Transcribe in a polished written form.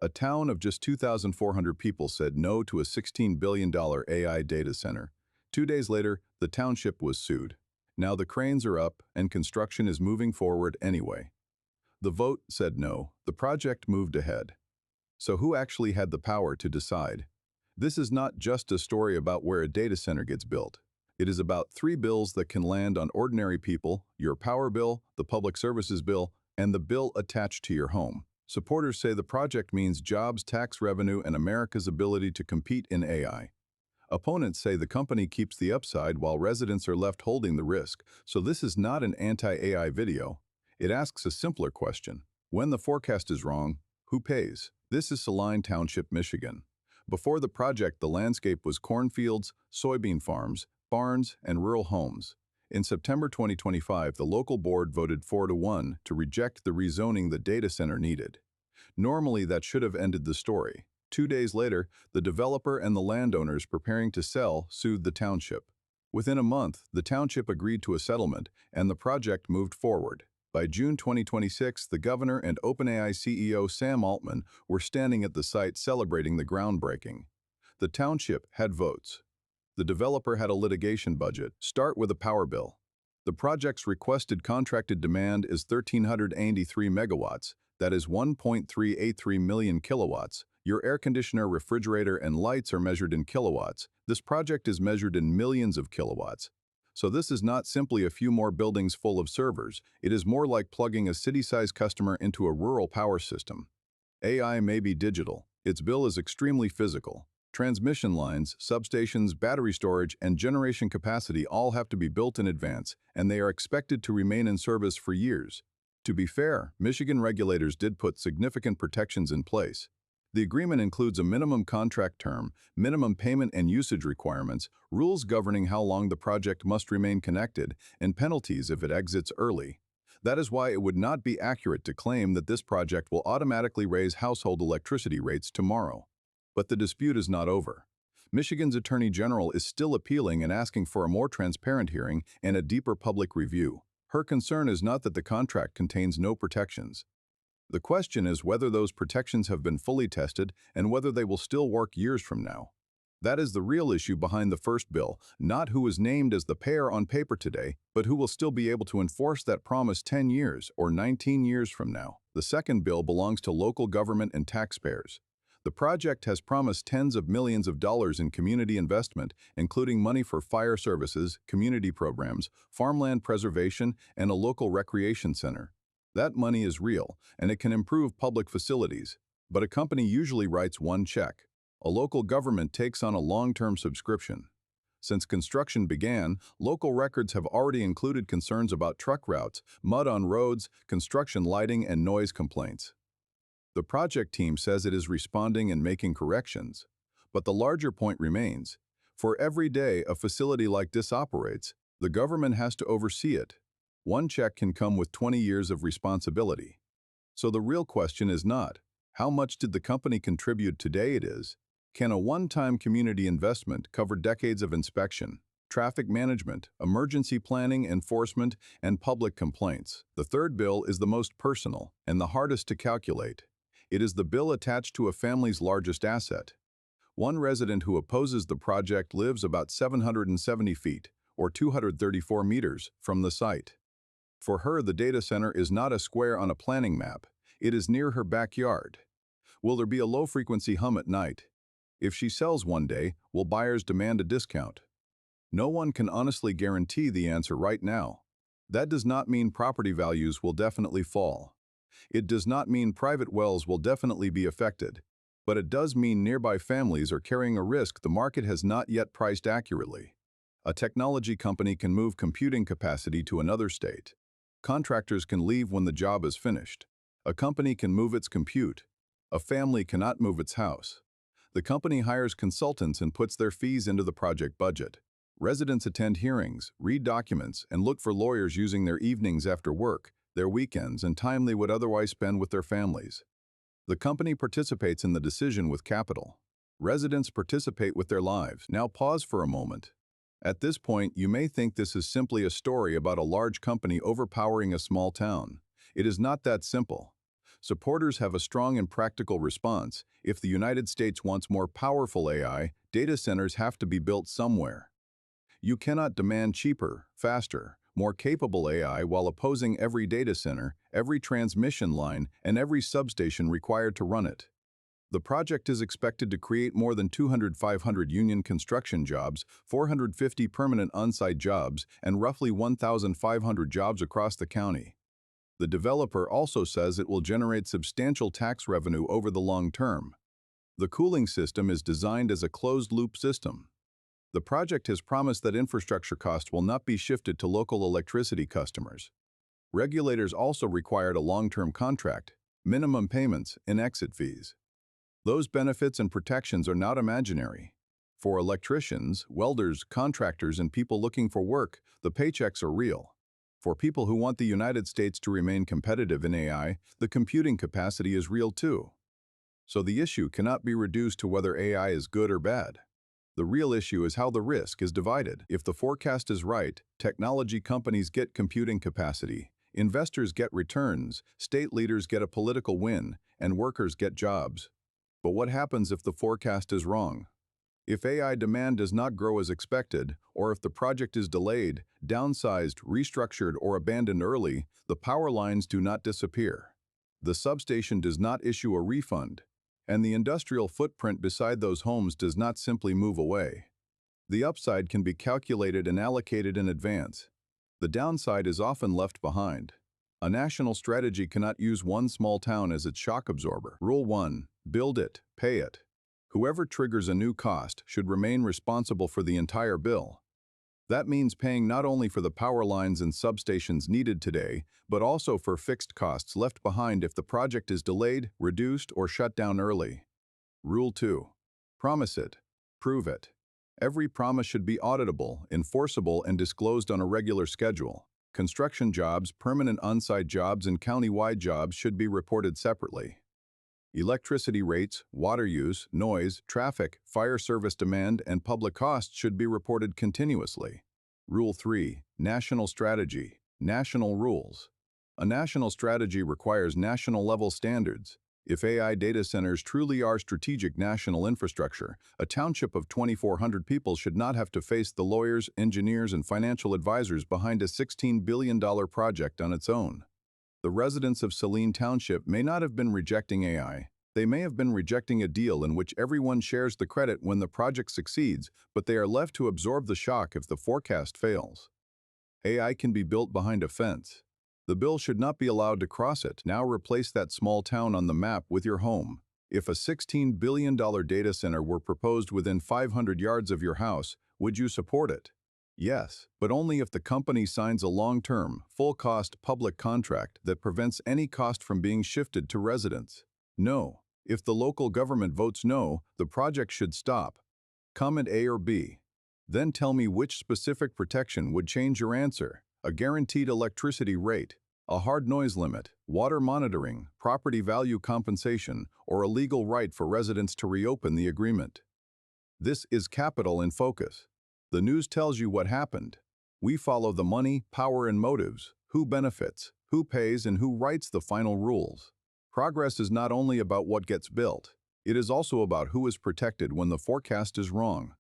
A town of just 2,400 people said no to a $16 billion AI data center. 2 days later, the township was sued. Now the cranes are up and construction is moving forward anyway. The vote said no. The project moved ahead. So who actually had the power to decide? This is not just a story about where a data center gets built. It is about three bills that can land on ordinary people: your power bill, the public services bill, and the bill attached to your home. Supporters say the project means jobs, tax revenue, and America's ability to compete in AI. Opponents say the company keeps the upside while residents are left holding the risk. So this is not an anti-AI video. It asks a simpler question. When the forecast is wrong, who pays? This is Saline Township, Michigan. Before the project, the landscape was cornfields, soybean farms, barns, and rural homes. In September 2025, the local board voted 4-1 to reject the rezoning the data center needed. Normally, that should have ended the story. 2 days later, the developer and the landowners preparing to sell sued the township. Within a month, the township agreed to a settlement, and the project moved forward. By June 2026, the governor and OpenAI CEO Sam Altman were standing at the site celebrating the groundbreaking. The township had votes. The developer had a litigation budget. Start with a power bill. The project's requested contracted demand is 1,383 megawatts, that is 1.383 million kilowatts. Your air conditioner, refrigerator, and lights are measured in kilowatts. This project is measured in millions of kilowatts. So this is not simply a few more buildings full of servers. It is more like plugging a city-sized customer into a rural power system. AI may be digital. Its bill is extremely physical. Transmission lines, substations, battery storage, and generation capacity all have to be built in advance, and they are expected to remain in service for years. To be fair, Michigan regulators did put significant protections in place. The agreement includes a minimum contract term, minimum payment and usage requirements, rules governing how long the project must remain connected, and penalties if it exits early. That is why it would not be accurate to claim that this project will automatically raise household electricity rates tomorrow. But the dispute is not over. Michigan's Attorney General is still appealing and asking for a more transparent hearing and a deeper public review. Her concern is not that the contract contains no protections. The question is whether those protections have been fully tested and whether they will still work years from now. That is the real issue behind the first bill, not who is named as the payer on paper today, but who will still be able to enforce that promise 10 years or 19 years from now. The second bill belongs to local government and taxpayers. The project has promised tens of millions of dollars in community investment, including money for fire services, community programs, farmland preservation, and a local recreation center. That money is real, and it can improve public facilities. But a company usually writes one check. A local government takes on a long-term subscription. Since construction began, local records have already included concerns about truck routes, mud on roads, construction lighting, and noise complaints. The project team says it is responding and making corrections. But the larger point remains. For every day a facility like this operates, the government has to oversee it. One check can come with 20 years of responsibility. So the real question is not, how much did the company contribute? Today it is, can a one-time community investment cover decades of inspection, traffic management, emergency planning, enforcement, and public complaints? The third bill is the most personal and the hardest to calculate. It is the bill attached to a family's largest asset. One resident who opposes the project lives about 770 feet, or 234 meters, from the site. For her, the data center is not a square on a planning map. It is near her backyard. Will there be a low-frequency hum at night? If she sells one day, will buyers demand a discount? No one can honestly guarantee the answer right now. That does not mean property values will definitely fall. It does not mean private wells will definitely be affected. But it does mean nearby families are carrying a risk the market has not yet priced accurately. A technology company can move computing capacity to another state. Contractors can leave when the job is finished. A company can move its compute. A family cannot move its house. The company hires consultants and puts their fees into the project budget. Residents attend hearings, read documents, and look for lawyers using their evenings after work, their weekends, and time they would otherwise spend with their families. The company participates in the decision with capital. Residents participate with their lives. Now pause for a moment. At this point, you may think this is simply a story about a large company overpowering a small town. It is not that simple. Supporters have a strong and practical response. If the United States wants more powerful AI, data centers have to be built somewhere. You cannot demand cheaper, faster, more capable AI while opposing every data center, every transmission line, and every substation required to run it. The project is expected to create more than 500 union construction jobs, 450 permanent on-site jobs, and roughly 1,500 jobs across the county. The developer also says it will generate substantial tax revenue over the long term. The cooling system is designed as a closed-loop system. The project has promised that infrastructure costs will not be shifted to local electricity customers. Regulators also required a long-term contract, minimum payments, and exit fees. Those benefits and protections are not imaginary. For electricians, welders, contractors, and people looking for work, the paychecks are real. For people who want the United States to remain competitive in AI, the computing capacity is real too. So the issue cannot be reduced to whether AI is good or bad. The real issue is how the risk is divided. If the forecast is right, technology companies get computing capacity, investors get returns, state leaders get a political win, and workers get jobs. But what happens if the forecast is wrong? If AI demand does not grow as expected, or if the project is delayed, downsized, restructured, or abandoned early, the power lines do not disappear. The substation does not issue a refund, and the industrial footprint beside those homes does not simply move away. The upside can be calculated and allocated in advance. The downside is often left behind. A national strategy cannot use one small town as its shock absorber. Rule 1. Build it, pay it. Whoever triggers a new cost should remain responsible for the entire bill. That means paying not only for the power lines and substations needed today, but also for fixed costs left behind if the project is delayed, reduced, or shut down early. Rule 2. Promise it, prove it. Every promise should be auditable, enforceable, and disclosed on a regular schedule. Construction jobs, permanent on-site jobs, and county-wide jobs should be reported separately. Electricity rates, water use, noise, traffic, fire service demand, and public costs should be reported continuously. Rule 3. National strategy. National rules. A national strategy requires national-level standards. If AI data centers truly are strategic national infrastructure, a township of 2,400 people should not have to face the lawyers, engineers, and financial advisors behind a $16 billion project on its own. The residents of Saline Township may not have been rejecting AI. They may have been rejecting a deal in which everyone shares the credit when the project succeeds, but they are left to absorb the shock if the forecast fails. AI can be built behind a fence. The bill should not be allowed to cross it. Now replace that small town on the map with your home. If a $16 billion data center were proposed within 500 yards of your house, would you support it? Yes, but only if the company signs a long-term, full-cost public contract that prevents any cost from being shifted to residents. No. If the local government votes no, the project should stop. Comment A or B. Then tell me which specific protection would change your answer. A guaranteed electricity rate, a hard noise limit, water monitoring, property value compensation, or a legal right for residents to reopen the agreement. This is Capital in Focus. The news tells you what happened. We follow the money, power, and motives, who benefits, who pays, and who writes the final rules. Progress is not only about what gets built, it is also about who is protected when the forecast is wrong.